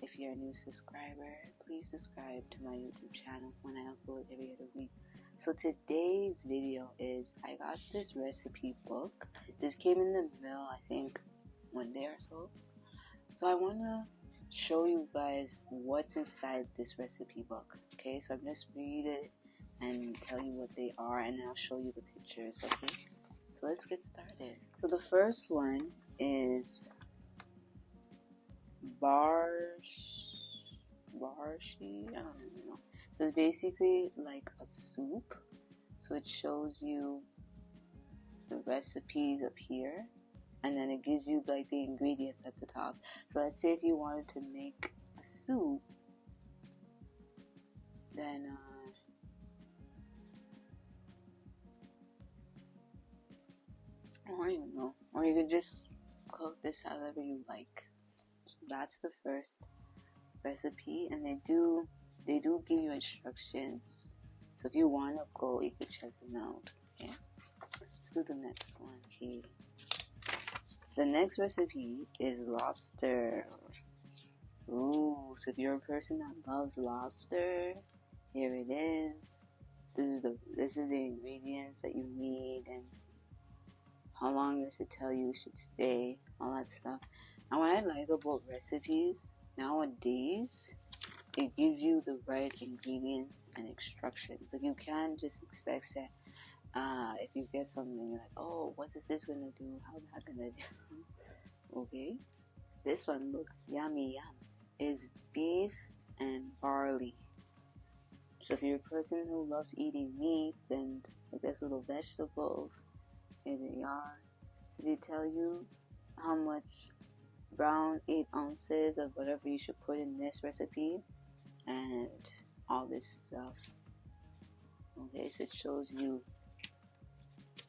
If you're a new subscriber, please subscribe to my YouTube channel when I upload every other week. So today's video is, I got this recipe book. This came in the mail, I think, one day or so. So I want to show you guys what's inside this recipe book. Okay, so I'm just read it and tell you what they are, and then I'll show you the pictures. Okay, so let's get started. So the first one is Borscht, I don't even know. So it's basically like a soup. So it shows you the recipes up here, and then it gives you like the ingredients at the top. So let's say if you wanted to make a soup, then I don't even know, or you could just cook this however you like. So that's the first recipe, and they do give you instructions. So if you want to go, you could check them out. Okay, let's do the next one. Okay, the next recipe is lobster. Ooh, so if you're a person that loves lobster, here it is. This is the ingredients that you need, and how long does it tell you should stay, all that stuff. And what I like about recipes nowadays, it gives you the right ingredients and instructions. Like, you can't just expect that if you get something, you're like, oh, what is this gonna do? How's that gonna do? Okay, this one looks yummy. It's beef and barley. So if you're a person who loves eating meat and I guess little vegetables, here they are. So they tell you how much brown 8 ounces of whatever you should put in this recipe and all this stuff. Okay, so it shows you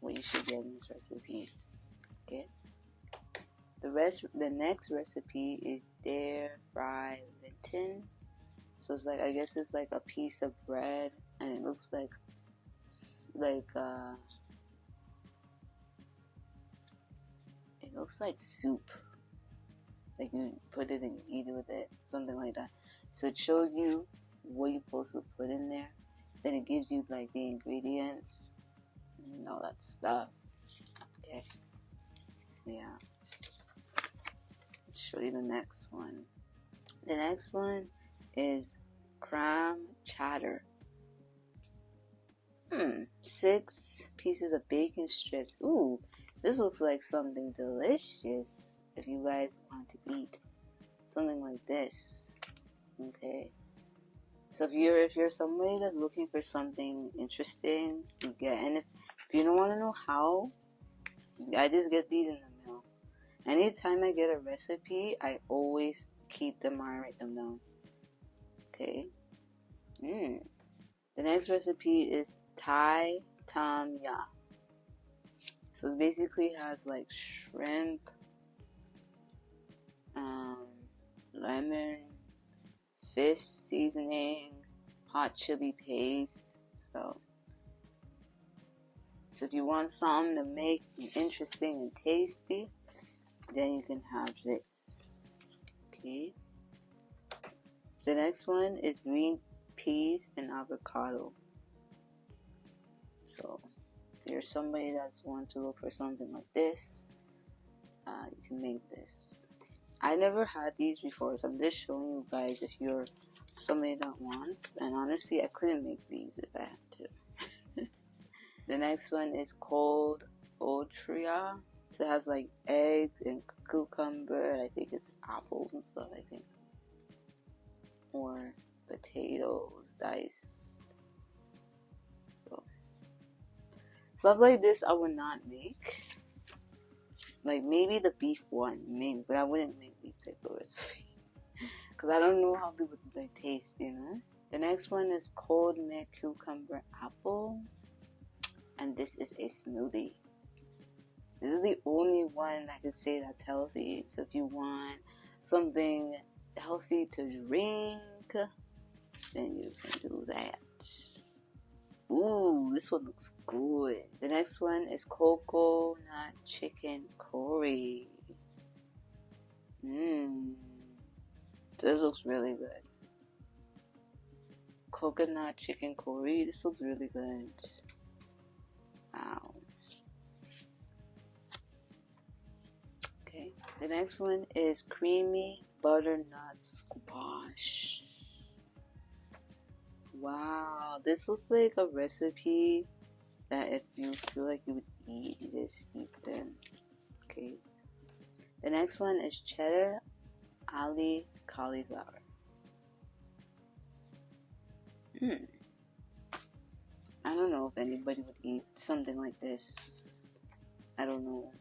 what you should get in this recipe. Okay, the next recipe is air fried lentil. So it's like, I guess it's like a piece of bread, and it looks like it looks like soup. Like you put it and you eat it with it, something like that. So it shows you what you're supposed to put in there. Then it gives you like the ingredients and all that stuff. Okay. Yeah. Let's show you the next one. The next one is Clam Cheddar. 6 pieces of bacon strips. Ooh, this looks like something delicious if you guys want to eat something like this. Okay, so if you're somebody that's looking for something interesting, you get. And if you don't want to know how, I just get these in the mail. Anytime I get a recipe, I always keep them or write them down. Okay. The next recipe is Thai Tom Ya. So it basically has like shrimp, lemon, fish seasoning, hot chili paste. So if you want something to make interesting and tasty, then you can have this. Okay. The next one is green peas and avocado. So if you're somebody that's want to look for something like this, you can make this. I never had these before, so I'm just showing you guys if you're somebody that wants. And honestly, I couldn't make these if I had to. The next one is cold okroshka. So it has like eggs and cucumber. I think it's apples and stuff, I think. Or potatoes, diced. So stuff like this I would not make. Like maybe the beef one, maybe, but I wouldn't make these type of recipes because I don't know how they taste, you know. The next one is cold mint cucumber apple, and this is a smoothie. This is the only one I could say that's healthy. So if you want something healthy to drink, then you can do that. Ooh, this one looks good. The next one is coconut chicken curry. This looks really good. Coconut chicken curry. This looks really good. Wow. Okay. The next one is creamy butternut squash. Wow. This looks like a recipe that if you feel like you would eat, you just eat them. Okay. The next one is cheddar ali cauliflower. I don't know if anybody would eat something like this. I don't know.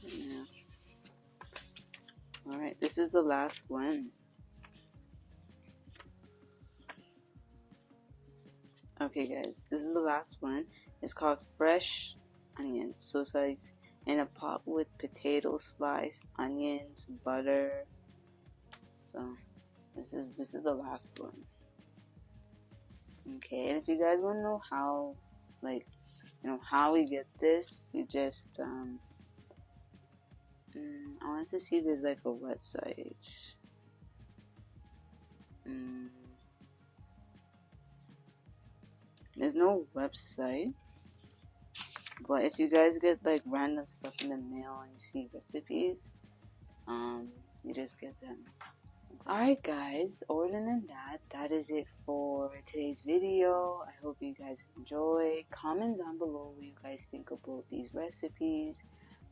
Yeah. Alright, this is the last one. Okay guys, this is the last one. It's called fresh onion. So it's like in a pot with potato slice, onions, butter. So this is the last one. Okay, and if you guys want to know how, like, you know, how we get this, you just I want to see if there's like a website. There's no website, but if you guys get like random stuff in the mail and you see recipes, you just get them. Alright guys, other than that, that is it for today's video. I hope you guys enjoy. Comment down below what you guys think about these recipes.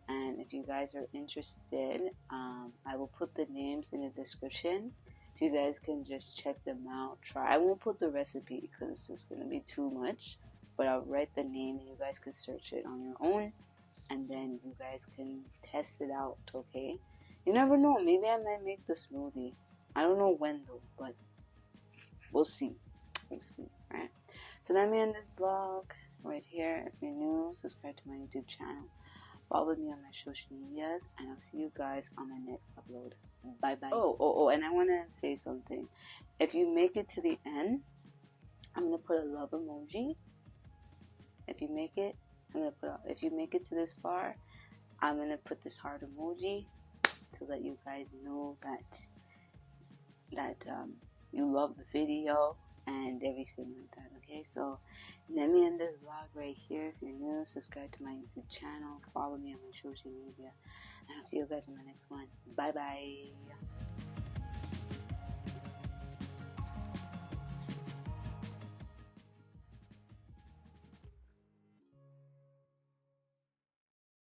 And if you guys are interested, I will put the names in the description so you guys can just check them out. I won't put the recipe because it's just going to be too much, but I'll write the name and you guys can search it on your own and then you guys can test it out, okay? You never know, maybe I might make the smoothie. I don't know when though, but we'll see. We'll see, alright? So let me end this vlog right here. If you're new, subscribe to my YouTube channel. Follow me on my social medias, and I'll see you guys on my next upload. Bye bye. Oh, and I want to say something. If you make it to the end, I'm gonna put a love emoji. If you make it, if you make it to this far, I'm gonna put this heart emoji to let you guys know that you love the video and everything like that. Okay, so let me end this vlog right here. If you're new, subscribe to my YouTube channel, follow me on my social media, and I'll see you guys in the next one. Bye bye.